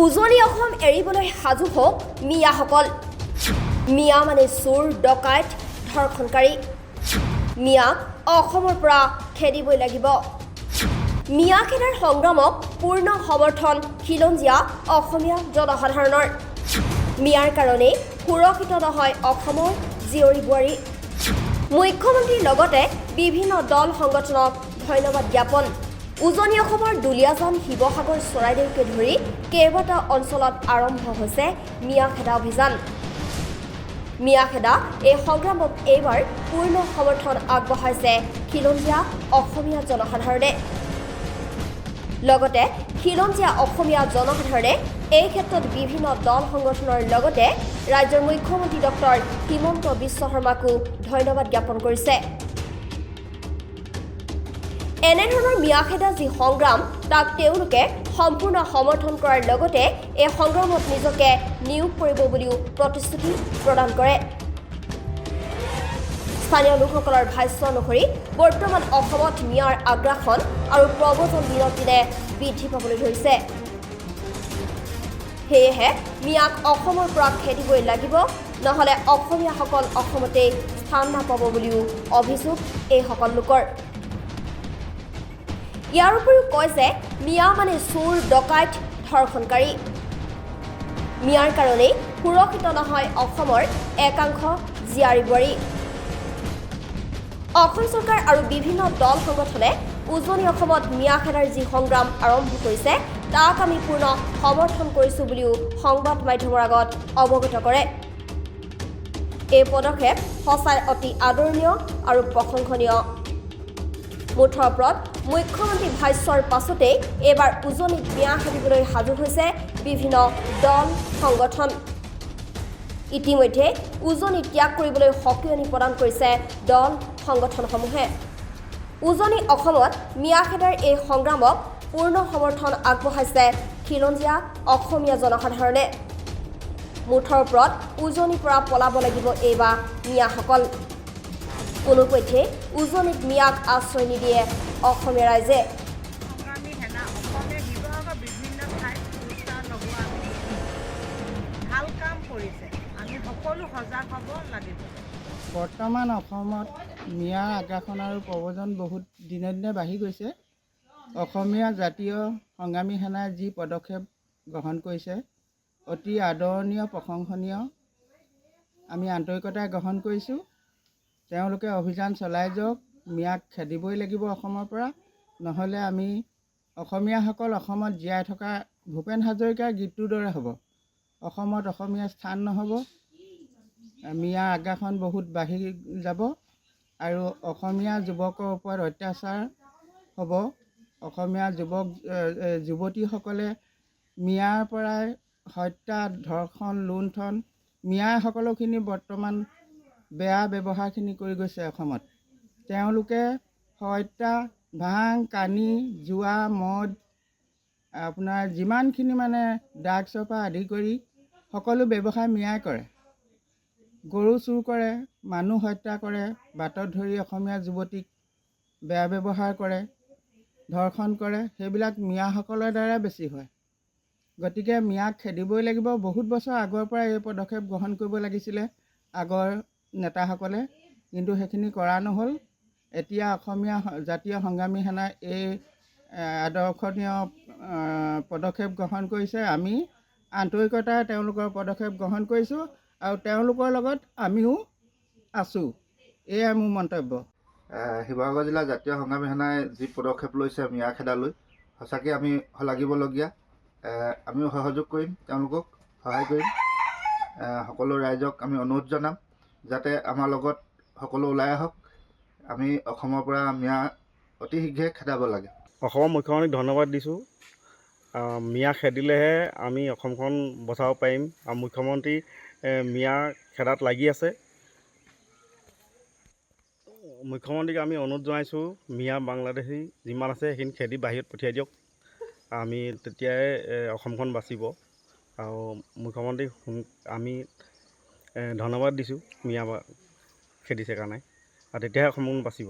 উজনি অসম এৰিবলৈ সাজু হওক মিয়াসকল। মিয়া মানে চোৰ, ডকাইত, ধৰ্ষণকাৰী। মিয়াক অসমৰ পৰা খেদিবই লাগিব। মিয়া খেদাৰ সংগ্ৰামক পূৰ্ণ সমৰ্থন খিলঞ্জীয়া অসমীয়া জনসাধাৰণৰ। মিয়াৰ কাৰণেই সুৰক্ষিত নহয় অসমৰ জীয়ৰী বোৱাৰী। মুখ্যমন্ত্ৰীৰ লগতে বিভিন্ন দল সংগঠনক ধন্যবাদ জ্ঞাপন। উজনি অসমৰ দুলীয়াজান, শিৱসাগৰ, চৰাইদেউকে ধৰি কেইবাটাও অঞ্চলত আৰম্ভ হৈছে মিয়া খেদা অভিযান। মিয়া খেদা এই সংগ্ৰামক এইবাৰ পূৰ্ণ সমৰ্থন আগবঢ়াইছে খিলঞ্জীয়া অসমীয়া জনসাধাৰণে। লগতে খিলঞ্জীয়া অসমীয়া জনসাধাৰণে এই ক্ষেত্ৰত বিভিন্ন দল সংগঠনৰ লগতে ৰাজ্যৰ মুখ্যমন্ত্ৰী ডক্টৰ হিমন্ত বিশ্ব শৰ্মাকো ধন্যবাদ জ্ঞাপন কৰিছে। এনেধৰণৰ মিয়া খেদা যি সংগ্ৰাম তাক তেওঁলোকে সম্পূৰ্ণ সমৰ্থন কৰাৰ লগতে এই সংগ্ৰামত নিজকে নিয়োগ কৰিব বুলিও প্ৰতিশ্ৰুতি প্ৰদান কৰে। স্থানীয় লোকসকলৰ ভাষ্য অনুসৰি বৰ্তমান অসমত মিয়াৰ আগ্ৰাসন আৰু প্ৰব্ৰজন দিনক দিনে বৃদ্ধি পাবলৈ ধৰিছে। সেয়েহে মিয়াক অসমৰ পৰা খেদিবই লাগিব, নহ'লে অসমীয়াসকল অসমতেই স্থান নাপাব বুলিও অভিযোগ এইসকল লোকৰ। ইয়াৰ উপৰিও কয় যে মিয়া মানে চোৰ, ডকাইত, ধৰ্ষণকাৰী। মিয়াৰ কাৰণেই সুৰক্ষিত নহয় অসমৰ একাংশ জীয়াৰী বোৱাৰী। অসম চৰকাৰ আৰু বিভিন্ন দল সংগঠনে উজনি অসমত মিয়া খেদাৰ যি সংগ্ৰাম আৰম্ভ কৰিছে তাক আমি পূৰ্ণ সমৰ্থন কৰিছোঁ বুলিও সংবাদ মাধ্যমৰ আগত অৱগত কৰে। এই পদক্ষেপ সঁচাই অতি আদৰণীয় আৰু প্ৰশংসনীয়। মুঠৰ ওপৰত মুখ্যমন্ত্ৰী ভাষ্যৰ পাছতেই এইবাৰ উজনিত মিয়া খেদিবলৈ সাজু হৈছে বিভিন্ন দল সংগঠন। ইতিমধ্যে উজনি ত্যাগ কৰিবলৈ সকিয়নি প্ৰদান কৰিছে দল সংগঠনসমূহে। উজনি অসমত মিয়া খেদাৰ এই সংগ্ৰামক পূৰ্ণ সমৰ্থন আগবঢ়াইছে খিলঞ্জীয়া অসমীয়া জনসাধাৰণে। মুঠৰ ওপৰত উজনিৰ পৰা পলাব লাগিব এইবাৰ মিয়াসকল। কোনোপধ্যে উজনিত মিয়াক আশ্ৰয় নিদিয়ে অসমীয়া ৰাইজে। সংগ্ৰামী সেনা অসমে শিৱসাগৰ বিভিন্ন ঠাইত পুৰস্কাৰ লগোৱা ভাল কাম কৰিছে। আমি সকলো সজাগ হ'ব লাগিব। বৰ্তমান অসমত মিয়াৰ আগ্ৰাসন আৰু প্ৰব্ৰজন বহুত দিনে দিনে বাঢ়ি গৈছে। অসমীয়া জাতীয় সংগ্ৰামী সেনাই যি পদক্ষেপ গ্ৰহণ কৰিছে অতি আদৰণীয়, প্ৰশংসনীয়। আমি আন্তৰিকতাৰে গ্ৰহণ কৰিছোঁ। তেওঁলোকে অভিযান চলাই যাওক, মিয়াক খেদিবই লাগিব অসমৰ পৰা, নহ'লে আমি অসমীয়াসকল অসমত জীয়াই থকা ভূপেন হাজৰিকাৰ গীতটোৰ দৰে হ'ব। অসমত অসমীয়া স্থান নহ'ব। মিয়াৰ আগ্ৰাসন বহুত বাঢ়ি যাব আৰু অসমীয়া যুৱকৰ ওপৰত অত্যাচাৰ হ'ব। অসমীয়া যুৱতীসকলে মিয়াৰ পৰাই হত্যা, ধৰ্ষণ, লুণ্ঠন, মিয়াই সকলোখিনি বৰ্তমান বেয়া ব্যৱহাৰখিনি কৰি গৈছে অসমত। তেওঁলোকে হত্যা, ভাং, কানি, জুৱা, মদ, আপোনাৰ যিমানখিনি মানে ড্ৰাগছৰ পৰা আদি কৰি সকলো ব্যৱসায় মিয়াই কৰে। গৰু চুৰ কৰে, মানুহ হত্যা কৰে, বাটত ধৰি অসমীয়া যুৱতীক বেয়া ব্যৱহাৰ কৰে, ধৰ্ষণ কৰে। সেইবিলাক মিয়াসকলৰ দ্বাৰা বেছি হয়। গতিকে মিয়াক খেদিবই লাগিব। বহুত বছৰ আগৰ পৰা এই পদক্ষেপ গ্ৰহণ কৰিব লাগিছিলে আগৰ নেতাসকলে, কিন্তু সেইখিনি কৰা নহ'ল। এতিয়া অসমীয়া জাতীয় সংগ্ৰামী সেনাই এই আদৰ্শনীয় পদক্ষেপ গ্ৰহণ কৰিছে। আমি আন্তৰিকতাৰে তেওঁলোকৰ পদক্ষেপ গ্ৰহণ কৰিছোঁ আৰু তেওঁলোকৰ লগত আমিও আছোঁ। এয়াই মোৰ মন্তব্য। শিৱসাগৰ জিলা জাতীয় সংগ্ৰামী সেনাই যি পদক্ষেপ লৈছে মিয়া খেদালৈ, সঁচাকৈ আমি শলাগিবলগীয়া। আমিও সহযোগ কৰিম, তেওঁলোকক সহায় কৰিম। সকলো ৰাইজক আমি অনুৰোধ জনাম যাতে আমাৰ লগত সকলো ওলাই আহক। আমি অসমৰ পৰা মিয়া অতি শীঘ্ৰে খেদাব লাগে। অসমৰ মুখ্যমন্ত্ৰীক ধন্যবাদ দিছোঁ। মিয়া খেদিলেহে আমি অসমখন বচাব পাৰিম আৰু মুখ্যমন্ত্ৰী মিয়া খেদাত লাগি আছে। মুখ্যমন্ত্ৰীক আমি অনুৰোধ জনাইছোঁ, মিয়া বাংলাদেশী যিমান আছে সেইখিনি খেদি বাহিৰত পঠিয়াই দিয়ক। আমি তেতিয়াই অসমখন বাচিব। আৰু মুখ্যমন্ত্ৰীক আমি ধন্যবাদ দিছোঁ মিয়া খেদিছে কাৰণে, আৰু তেতিয়াহে অসমখন বাচিব।